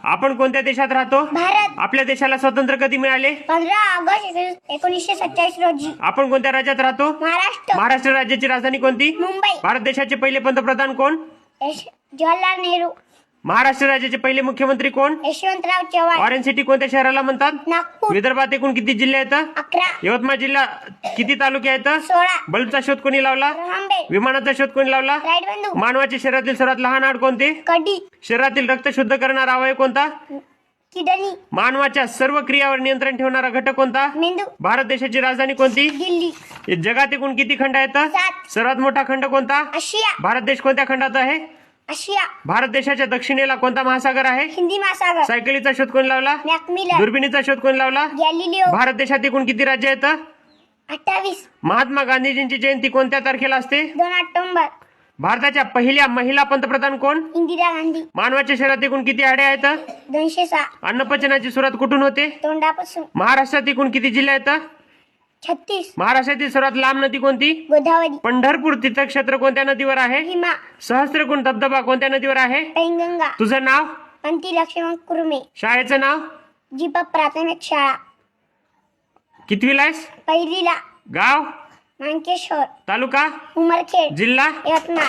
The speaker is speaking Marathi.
आपण कोणत्या देशात राहतो? भारत. आपल्या देशाला स्वातंत्र्य कधी मिळाले? 15 ऑगस्ट 1947 रोजी. आपण कोणत्या राज्यात राहतो? महाराष्ट्र. महाराष्ट्र राज्याची राजधानी कोणती? मुंबई. भारत देशाचे पहिले पंतप्रधान कोण? जवाहरलाल नेहरू. महाराष्ट्र राज्याचे पहिले मुख्यमंत्री कोण? यशवंतराव चव्हाण. ऑरेंज सिटी कोणत्या शहराला म्हणतात? नागपूर. विदर्भात एकूण किती जिल्हे आहेत? 11. यवतमाळ जिल्हा किती तालुके आहेत? 16. बल्बचा शोध कोणी लावला? रहांबे. विमानाचा शोध कोणी लावला? राईट बंधू. मानवाच्या शरीरातील सर्वात लहान हाड कोणते? कडी. शरीरातील रक्त शुद्ध करणारा अवयव कोणता? किडनी. मानवाच्या सर्व क्रियावर नियंत्रण ठेवणारा घटक कोणता? मेंदू. भारत देशाची राजधानी कोणती? दिल्ली. जगात एकूण किती खंड आहेत? 7. सर्वात मोठा खंड कोणता? आशिया. भारत देश कोणत्या खंडात आहे? आशिया. भारत देशाच्या दक्षिणेला कोणता महासागर आहे? हिंदी महासागर. सायकलीचा शोध कोणी लावला? मॅकमिलर. दुर्बिणीचा शोध कोणी लावला? गॅलिलिओ. भारत देशात एकूण किती राज्य आहेत? 28. महात्मा गांधीजींची जयंती कोणत्या तारखेला असते? 2 ऑक्टोबर. भारताच्या पहिल्या महिला पंतप्रधान कोण? इंदिरा गांधी. मानवाच्या शरीरात एकूण किती हाडे आहेत? 206. अन्नपचनाची सुरुवात कुठून होते? तोंडापासून. महाराष्ट्रात एकूण किती जिल्हे आहेत? 36. महाराष्ट्रातील सर्वात लांब नदी कोणती? गोदावरी. पंढरपूर तीर्थक्षेत्र कोणत्या नदीवर आहे? भीमा. सहस्त्रकुंड धबधबा कोणत्या नदीवर आहे? पैनगंगा. तुझं नाव? पंती लक्ष्मण कुर्मे. शाळेचं नाव? जीप प्राथमिक शाळा. कितवीला आहेस? पहिलीला. गाव? मांकेश्वर. तालुका? उमरखेड. जिल्हा? यवतमाळ.